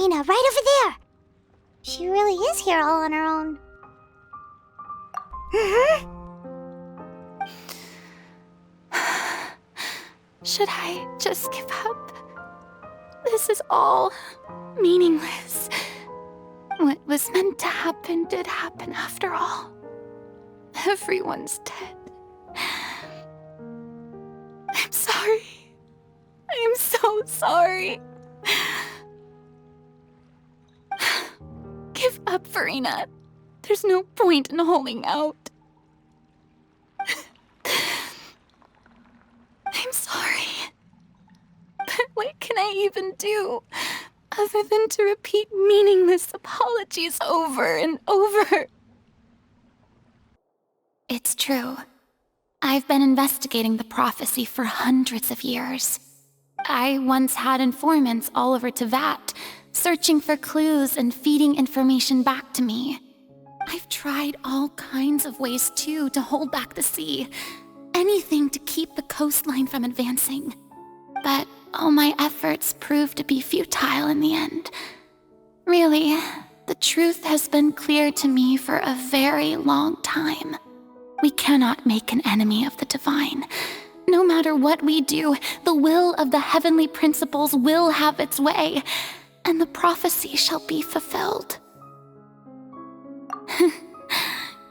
Furina, right over there. She really is here all on her own. Should I just give up? This is all meaningless. What was meant to happen did happen after all. Everyone's dead. I'm sorry. I am so sorry. Give up, Furina. There's no point in holding out. I'm sorry. But what can I even do other than to repeat meaningless apologies over and over? It's true. I've been investigating the prophecy for hundreds of years. I once had informants all over Teyvat, searching for clues and feeding information back to me. I've tried all kinds of ways, too, to hold back the sea. Anything to keep the coastline from advancing. But all my efforts proved to be futile in the end. Really, the truth has been clear to me for a very long time. We cannot make an enemy of the divine. No matter what we do, the will of the heavenly principles will have its way, and the prophecy shall be fulfilled.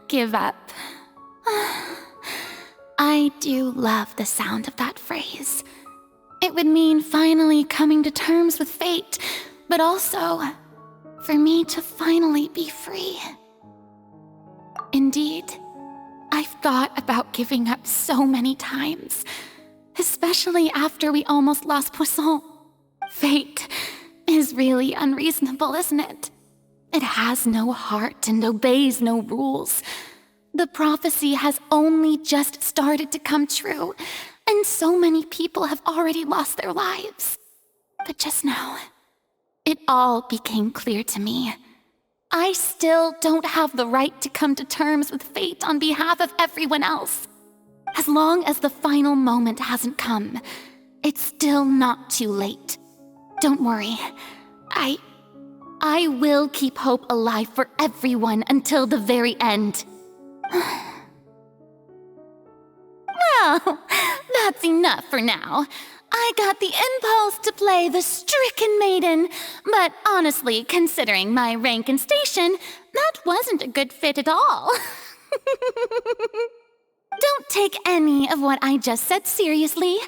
Give up. I do love the sound of that phrase. It would mean finally coming to terms with fate, but also for me to finally be free. Indeed, I've thought about giving up so many times, especially after we almost lost Poisson. Fate is really unreasonable, isn't it? It has no heart and obeys no rules. The prophecy has only just started to come true, and so many people have already lost their lives. But just now, it all became clear to me. I still don't have the right to come to terms with fate on behalf of everyone else. As long as the final moment hasn't come, it's still not too late. Don't worry. I will keep hope alive for everyone until the very end. Well, that's enough for now. I got the impulse to play the stricken maiden, but honestly, considering my rank and station, that wasn't a good fit at all. Don't take any of what I just said seriously.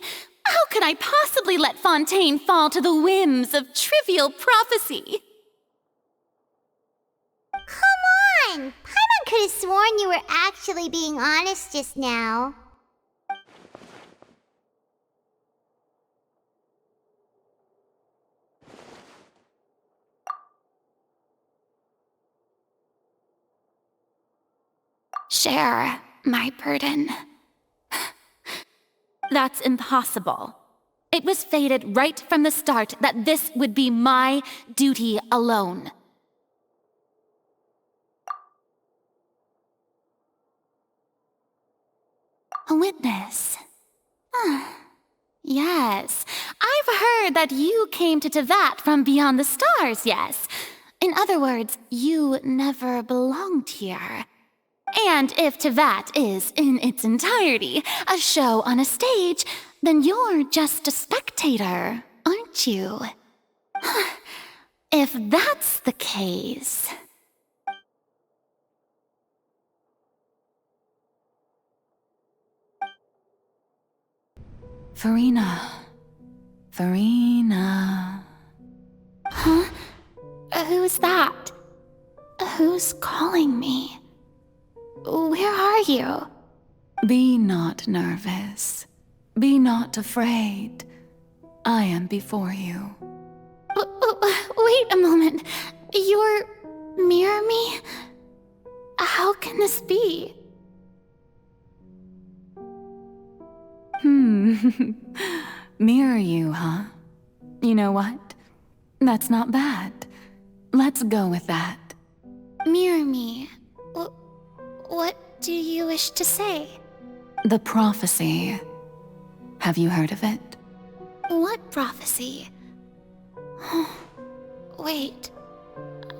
How could I possibly let Fontaine fall to the whims of trivial prophecy? Come on! Paimon could have sworn you were actually being honest just now. Share my burden. That's impossible. It was fated right from the start that this would be my duty alone. A witness. Yes, I've heard that you came to Teyvat from beyond the stars, yes. In other words, you never belonged here. And if Teyvat is, in its entirety, a show on a stage, then you're just a spectator, aren't you? If that's the case... Furina. Furina. Huh? Who's that? Who's calling me? Where are you? Be not nervous. Be not afraid. I am before you. Wait a moment. You're near me? How can this be? Mirror you, huh? You know what? That's not bad. Let's go with that. Mirror me? What do you wish to say? The prophecy. Have you heard of it? What prophecy? Wait.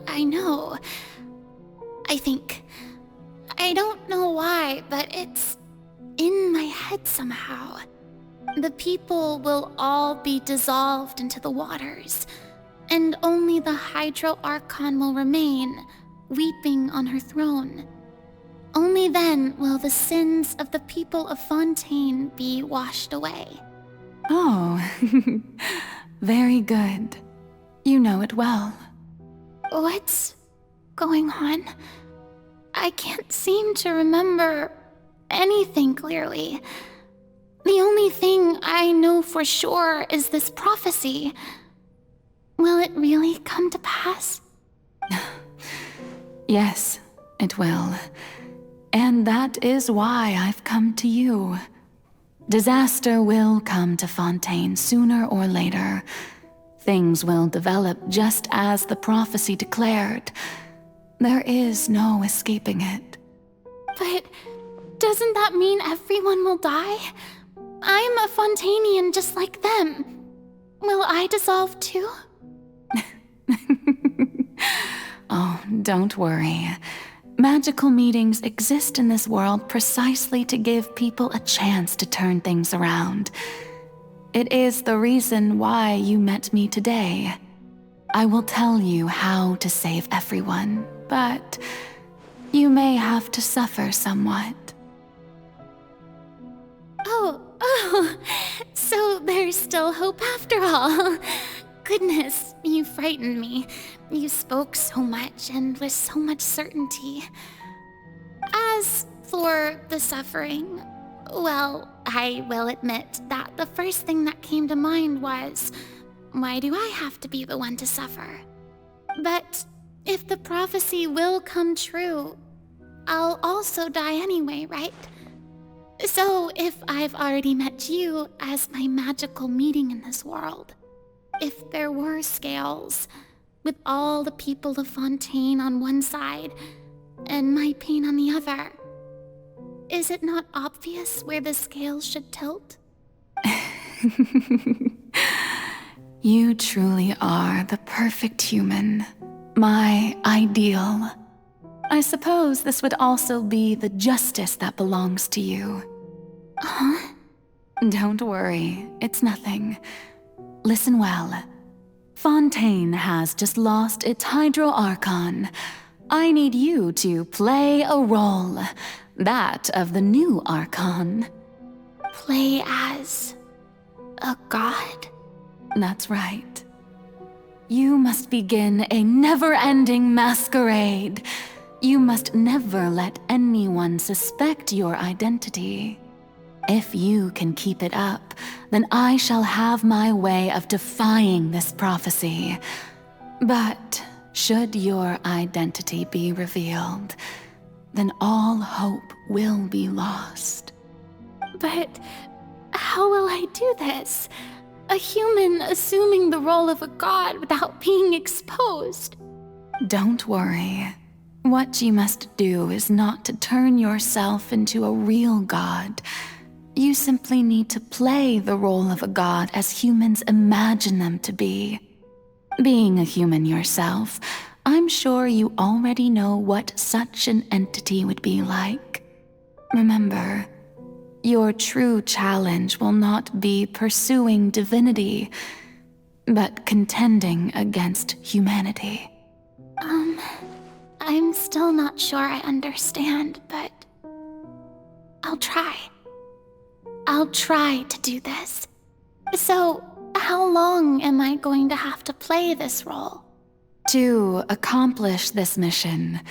I know. I think. I don't know why, but it's in my head somehow. The people will all be dissolved into the waters, and only the Hydro Archon will remain, weeping on her throne. Only then will the sins of the people of Fontaine be washed away. Oh, very good. You know it well. What's going on? I can't seem to remember anything clearly. The only thing I know for sure is this prophecy. Will it really come to pass? Yes, it will. And that is why I've come to you. Disaster will come to Fontaine sooner or later. Things will develop just as the prophecy declared. There is no escaping it. But doesn't that mean everyone will die? I'm a Fontainian just like them. Will I dissolve too? Oh, don't worry. Magical meetings exist in this world precisely to give people a chance to turn things around. It is the reason why you met me today. I will tell you how to save everyone, but you may have to suffer somewhat. Oh, so there's still hope after all. Goodness, you frightened me. You spoke so much and with so much certainty. As for the suffering, well, I will admit that the first thing that came to mind was, why do I have to be the one to suffer? But if the prophecy will come true, I'll also die anyway, right? So if I've already met you as my magical meeting in this world, if there were scales, with all the people of Fontaine on one side and my pain on the other, is it not obvious where the scales should tilt? You truly are the perfect human, my ideal. I suppose this would also be the justice that belongs to you. Huh? Don't worry, it's nothing. Listen well. Fontaine has just lost its Hydro Archon. I need you to play a role, that of the new Archon. Play as a god? That's right. You must begin a never-ending masquerade. You must never let anyone suspect your identity. If you can keep it up, then I shall have my way of defying this prophecy. But should your identity be revealed, then all hope will be lost. But how will I do this? A human assuming the role of a god without being exposed. Don't worry. What you must do is not to turn yourself into a real god. You simply need to play the role of a god as humans imagine them to be. Being a human yourself, I'm sure you already know what such an entity would be like. Remember, your true challenge will not be pursuing divinity, but contending against humanity. I'm still not sure I understand, but I'll try. I'll try to do this. So, how long am I going to have to play this role? To accomplish this mission,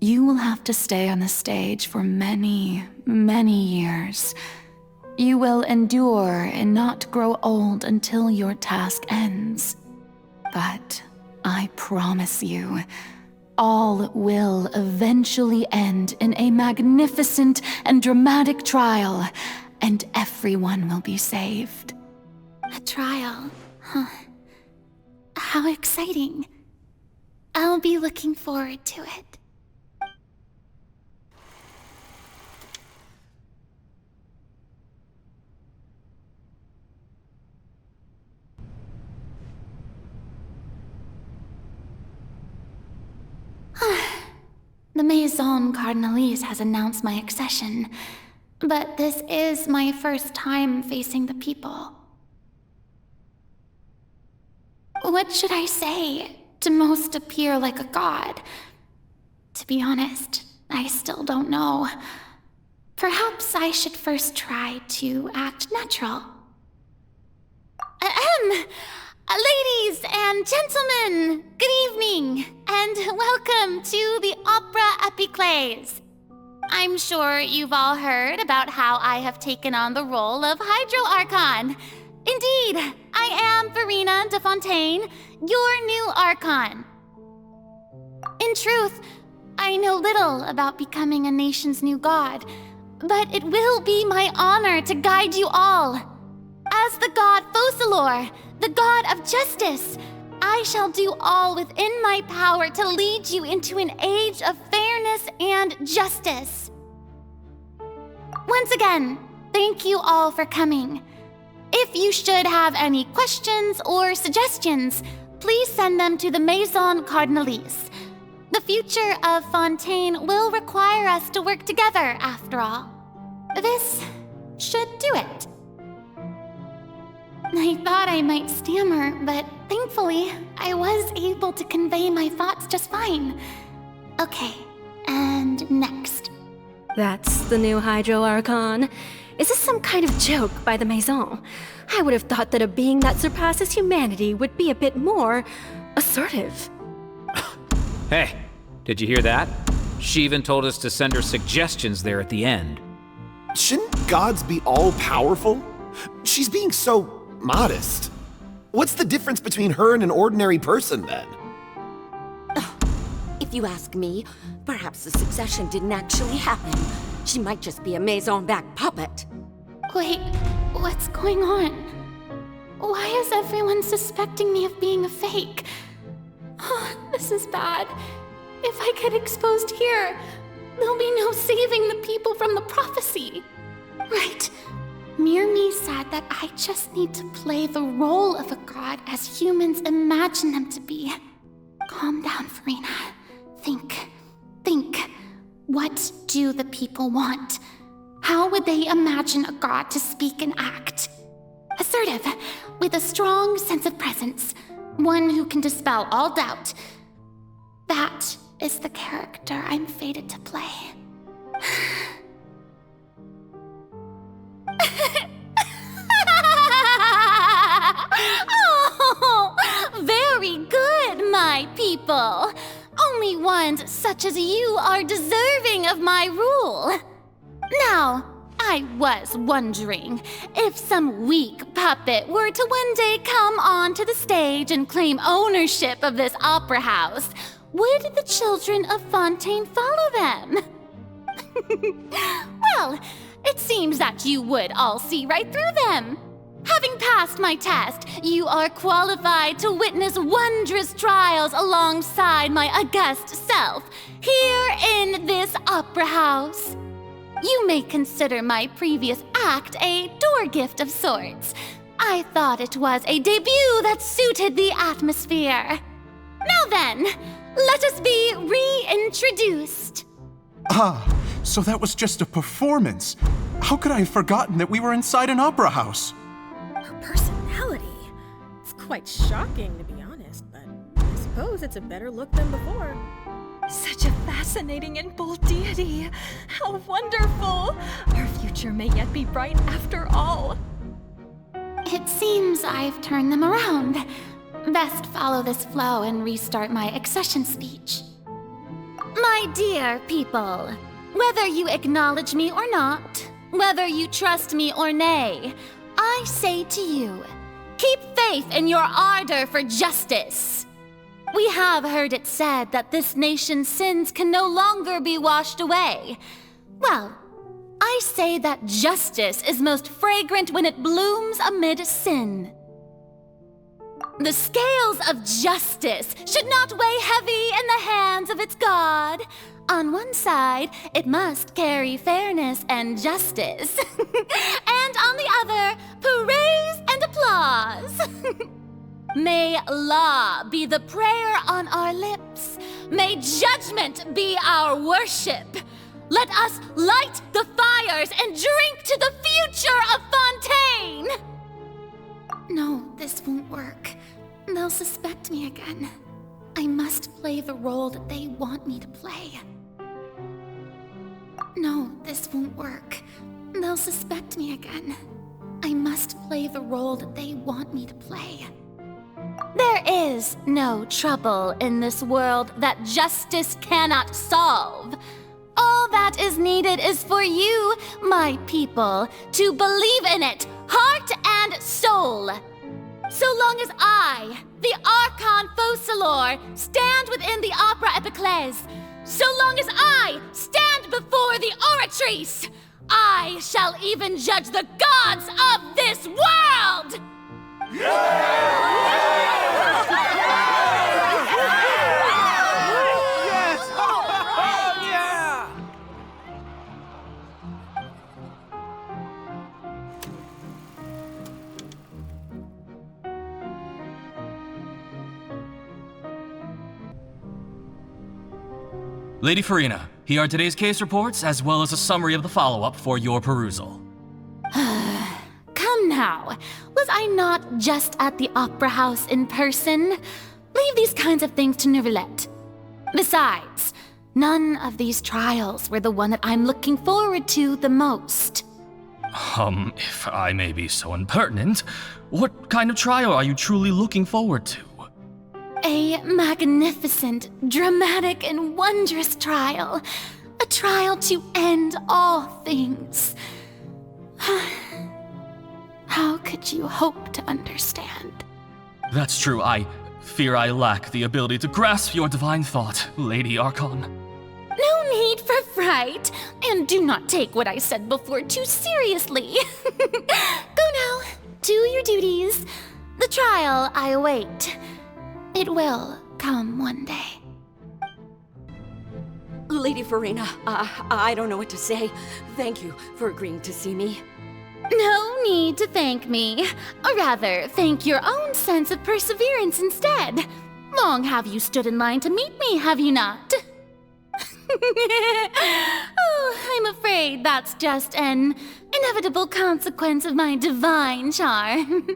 you will have to stay on the stage for many, many years. You will endure and not grow old until your task ends. But I promise you, all will eventually end in a magnificent and dramatic trial, and everyone will be saved. A trial, huh? How exciting. I'll be looking forward to it. The Maison Cardinalise has announced my accession, but this is my first time facing the people. What should I say to most appear like a god? To be honest, I still don't know. Perhaps I should first try to act natural. Ladies and gentlemen, good evening, and welcome to the Opera Epiclese. I'm sure you've all heard about how I have taken on the role of Hydro Archon. Indeed, I am Furina de Fontaine, your new Archon. In truth, I know little about becoming a nation's new god, but it will be my honor to guide you all. As the god Focalor, the god of justice, I shall do all within my power to lead you into an age of fairness and justice. Once again, thank you all for coming. If you should have any questions or suggestions, please send them to the Maison Cardinalise. The future of Fontaine will require us to work together, after all. This should do it. I thought I might stammer, but thankfully, I was able to convey my thoughts just fine. Okay, and next. That's the new Hydro Archon. Is this some kind of joke by the Maison? I would have thought that a being that surpasses humanity would be a bit more assertive. Hey, did you hear that? She even told us to send her suggestions there at the end. Shouldn't gods be all-powerful? She's being so modest. What's the difference between her and an ordinary person, then? If you ask me, perhaps the succession didn't actually happen. She might just be a Maison-backed puppet. Wait, what's going on? Why is everyone suspecting me of being a fake? Oh, this is bad. If I get exposed here, there'll be no saving the people from the prophecy. Right. Mirmi said that I just need to play the role of a god as humans imagine them to be. Calm down, Furina. Think. What do the people want? How would they imagine a god to speak and act? Assertive, with a strong sense of presence. One who can dispel all doubt. That is the character I'm fated to play. Oh, very good, my people. Only ones such as you are deserving of my rule. Now, I was wondering if some weak puppet were to one day come onto the stage and claim ownership of this opera house, would the children of Fontaine follow them? Well, it seems that you would all see right through them. Having passed my test, you are qualified to witness wondrous trials alongside my august self, here in this opera house. You may consider my previous act a door gift of sorts. I thought it was a debut that suited the atmosphere. Now then, let us be reintroduced. Ah, so that was just a performance. How could I have forgotten that we were inside an opera house? Her personality. It's quite shocking, to be honest, but I suppose it's a better look than before. Such a fascinating and bold deity. How wonderful! Our future may yet be bright after all. It seems I've turned them around. Best follow this flow and restart my accession speech. My dear people, whether you acknowledge me or not, whether you trust me or nay, I say to you, keep faith in your ardor for justice. We have heard it said that this nation's sins can no longer be washed away. Well, I say that justice is most fragrant when it blooms amid sin. The scales of justice should not weigh heavy in the hands of its God. On one side, it must carry fairness and justice. And on the other, praise and applause. May law be the prayer on our lips, May judgment be our worship. Let us light the fires and drink to the future of Fontaine! No, this won't work. They'll suspect me again. I must play the role that they want me to play. No, this won't work. They'll suspect me again. I must play the role that they want me to play. There is no trouble in this world that justice cannot solve. All that is needed is for you, my people, to believe in it, heart and soul. So long as I, the Archon Focalor, stand within the Opera Epiclese, so long as I stand before the Oratrice, I shall even judge the gods of this world! Lady Furina, here are today's case reports, as well as a summary of the follow-up for your perusal. Come now, was I not just at the Opera House in person? Leave these kinds of things to Neuvillette. Besides, none of these trials were the one that I'm looking forward to the most. If I may be so impertinent, what kind of trial are you truly looking forward to? A magnificent, dramatic, and wondrous trial. A trial to end all things. How could you hope to understand? That's true. I fear I lack the ability to grasp your divine thought, Lady Archon. No need for fright, and do not take what I said before too seriously. Go now, do your duties. The trial I await. It will come one day. Lady Furina, I don't know what to say. Thank you for agreeing to see me. No need to thank me. Or rather, thank your own sense of perseverance instead. Long have you stood in line to meet me, have you not? Oh, I'm afraid that's just an inevitable consequence of my divine charm.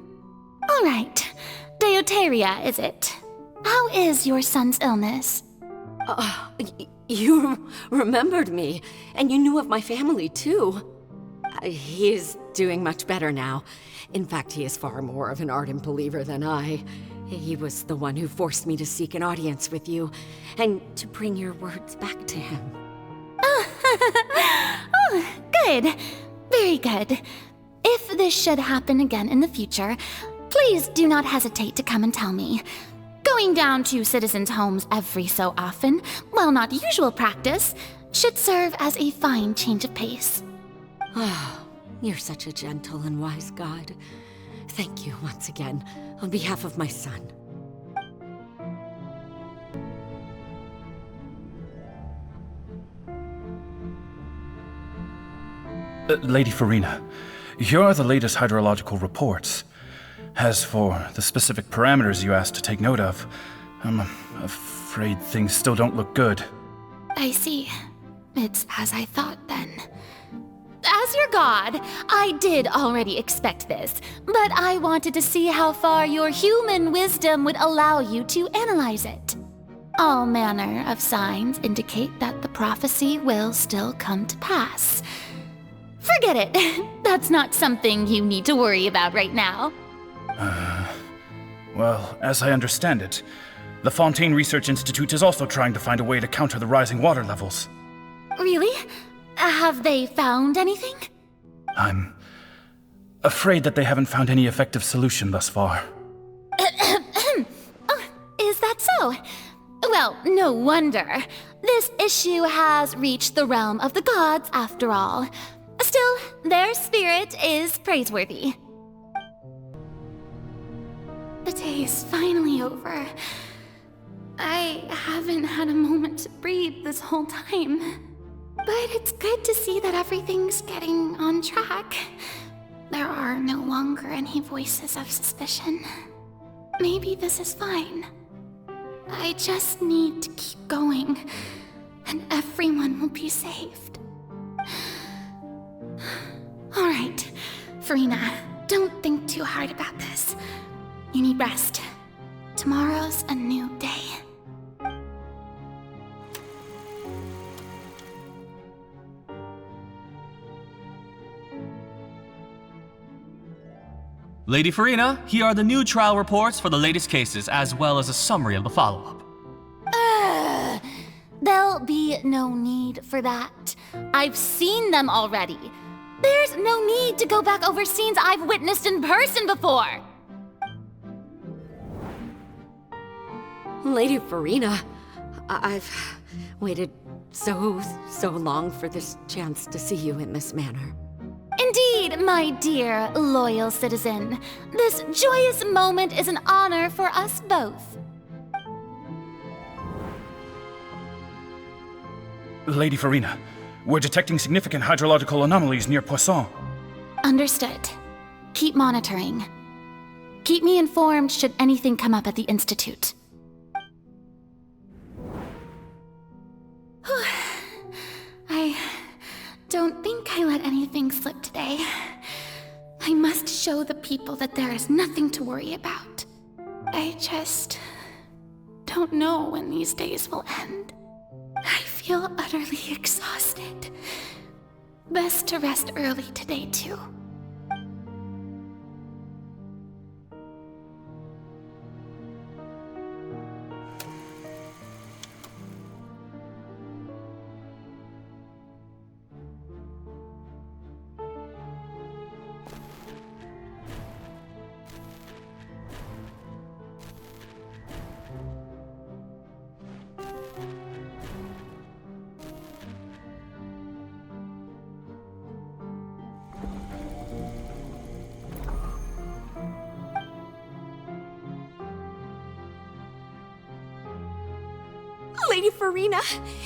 All right, Deoteria, is it? How is your son's illness? You remembered me, and you knew of my family, too. He is doing much better now. In fact, he is far more of an ardent believer than I. He was the one who forced me to seek an audience with you, and to bring your words back to him. Oh, good. Very good. If this should happen again in the future, please do not hesitate to come and tell me. Going down to citizens' homes every so often, while not usual practice, should serve as a fine change of pace. Oh, you're such a gentle and wise god. Thank you once again, on behalf of my son. Lady Furina, here are the latest hydrological reports. As for the specific parameters you asked to take note of, I'm afraid things still don't look good. I see. It's as I thought then. As your god, I did already expect this, but I wanted to see how far your human wisdom would allow you to analyze it. All manner of signs indicate that the prophecy will still come to pass. Forget it. That's not something you need to worry about right now. Well, as I understand it, the Fontaine Research Institute is also trying to find a way to counter the rising water levels. Really? Have they found anything? I'm afraid that they haven't found any effective solution thus far. Oh, is that so? Well, no wonder. This issue has reached the realm of the gods, after all. Still, their spirit is praiseworthy. The day is finally over. I haven't had a moment to breathe this whole time. But it's good to see that everything's getting on track. There are no longer any voices of suspicion. Maybe this is fine. I just need to keep going, and everyone will be saved. Alright, Furina, don't think too hard about this. You need rest. Tomorrow's a new day. Lady Furina, here are the new trial reports for the latest cases, as well as a summary of the follow-up. There'll be no need for that. I've seen them already. There's no need to go back over scenes I've witnessed in person before. Lady Furina, I've waited so long for this chance to see you in this manner. Indeed, my dear, loyal citizen. This joyous moment is an honor for us both. Lady Furina, we're detecting significant hydrological anomalies near Poisson. Understood. Keep monitoring. Keep me informed should anything come up at the Institute. I don't think I let anything slip today. I must show the people that there is nothing to worry about. I just don't know when these days will end. I feel utterly exhausted. Best to rest early today, too. Lady Furina,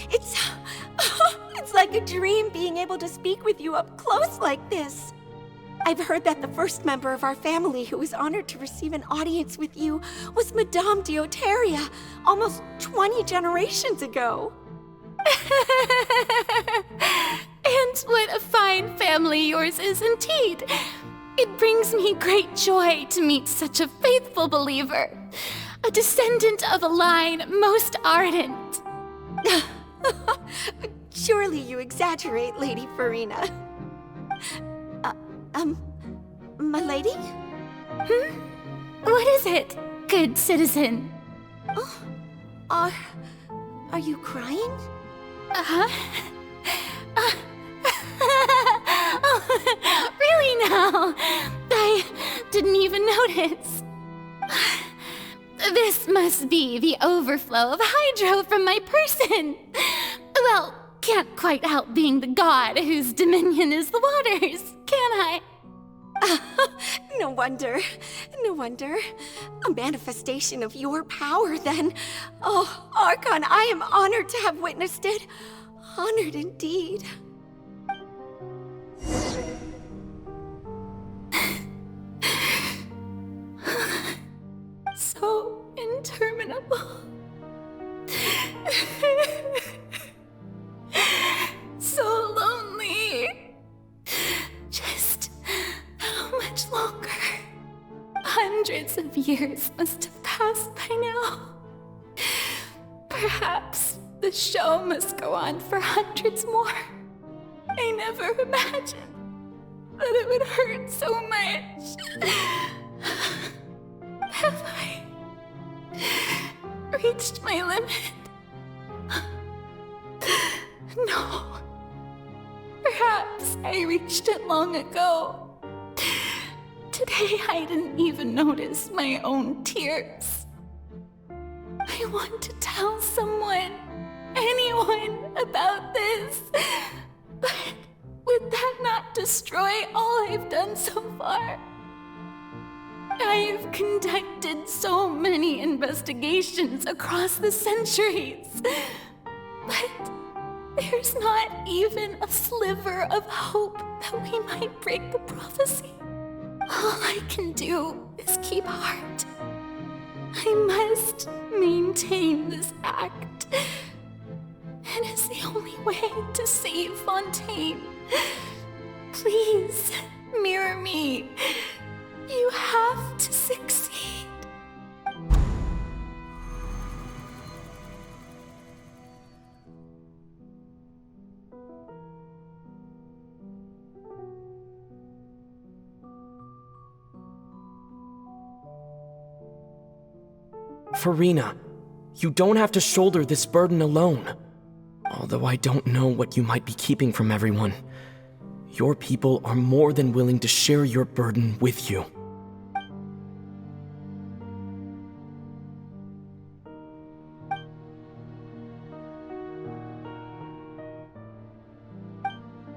it's like a dream being able to speak with you up close like this. I've heard that the first member of our family who was honored to receive an audience with you was Madame Dioteria, almost 20 generations ago. And what a fine family yours is indeed. It brings me great joy to meet such a faithful believer. A descendant of a line most ardent. Surely you exaggerate, Lady Furina. My lady? What is it, good citizen? Oh, are you crying? Oh, really now? I didn't even notice. This must be the overflow of hydro from my person. Well, can't quite help being the god whose dominion is the waters, can I? No wonder. No wonder. A manifestation of your power, then. Oh, Archon, I am honored to have witnessed it. Honored indeed. So interminable. So lonely. Just how much longer? Hundreds of years must have passed by now. Perhaps the show must go on for hundreds more. I never imagined that it would hurt so much. Have I reached my limit? No. Perhaps I reached it long ago. Today I didn't even notice my own tears. I want to tell someone, anyone, about this. But would that not destroy all I've done so far? I've conducted so many investigations across the centuries, but there's not even a sliver of hope that we might break the prophecy. All I can do is keep heart. I must maintain this act. It is the only way to save Fontaine. Please, mirror me. You have to succeed. Furina, you don't have to shoulder this burden alone. Although I don't know what you might be keeping from everyone, your people are more than willing to share your burden with you.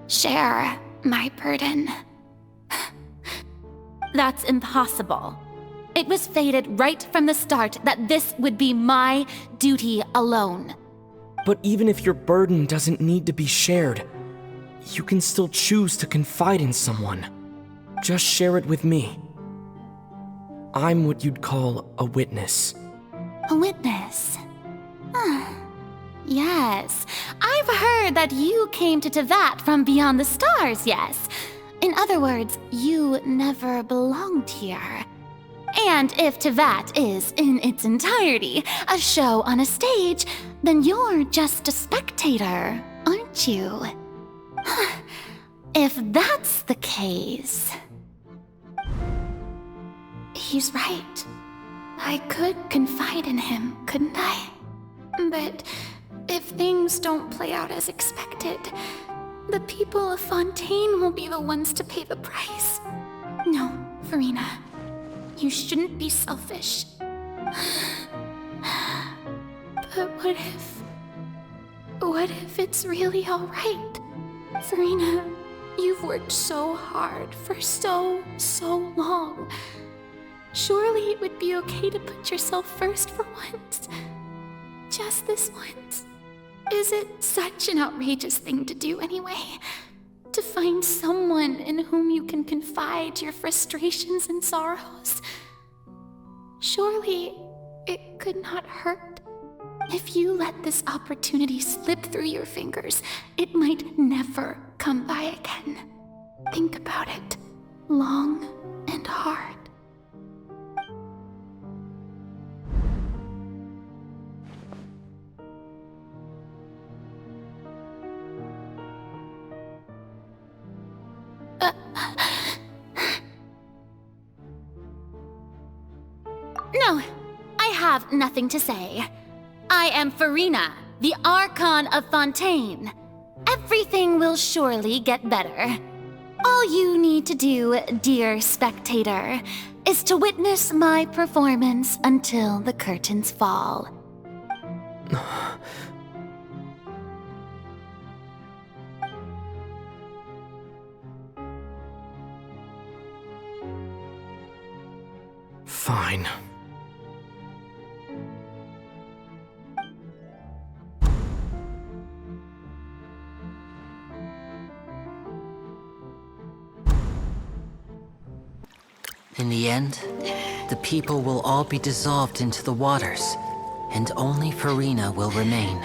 Share my burden. That's impossible. It was fated right from the start that this would be my duty alone. But even if your burden doesn't need to be shared, you can still choose to confide in someone. Just share it with me. I'm what you'd call a witness. A witness? Yes. I've heard that you came to Tevat from beyond the stars, yes. In other words, you never belonged here. And if Tevat is, in its entirety, a show on a stage, then you're just a spectator, aren't you? If that's the case... He's right. I could confide in him, couldn't I? But if things don't play out as expected, the people of Fontaine will be the ones to pay the price. No, Furina. You shouldn't be selfish. But what if it's really alright? Furina, you've worked so hard for so long. Surely it would be okay to put yourself first for once. Just this once. Is it such an outrageous thing to do anyway? To find someone in whom you can confide your frustrations and sorrows? Surely it could not hurt. If you let this opportunity slip through your fingers, it might never come by again. Think about it long and hard. No, I have nothing to say. I am Furina, the Archon of Fontaine. Everything will surely get better. All you need to do, dear spectator, is to witness my performance until the curtains fall. Fine. In the end, the people will all be dissolved into the waters, and only Furina will remain,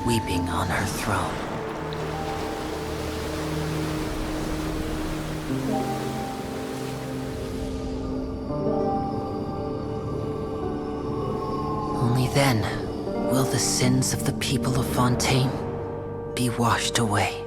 weeping on her throne. Only then will the sins of the people of Fontaine be washed away.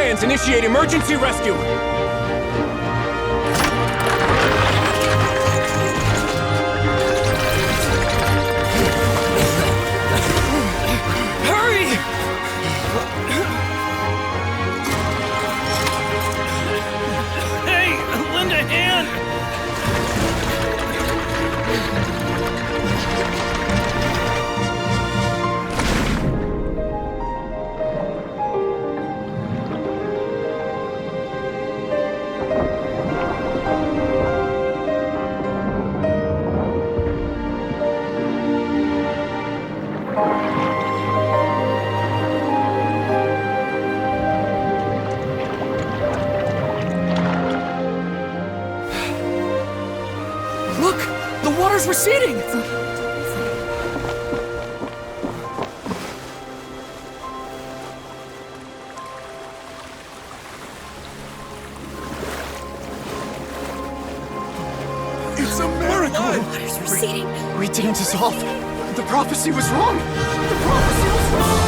hands, initiate emergency rescue! Hurry! Hey, lend a hand! Look! The water's receding! It's a miracle! Water's receding. We didn't dissolve. The prophecy was wrong. The prophecy was wrong!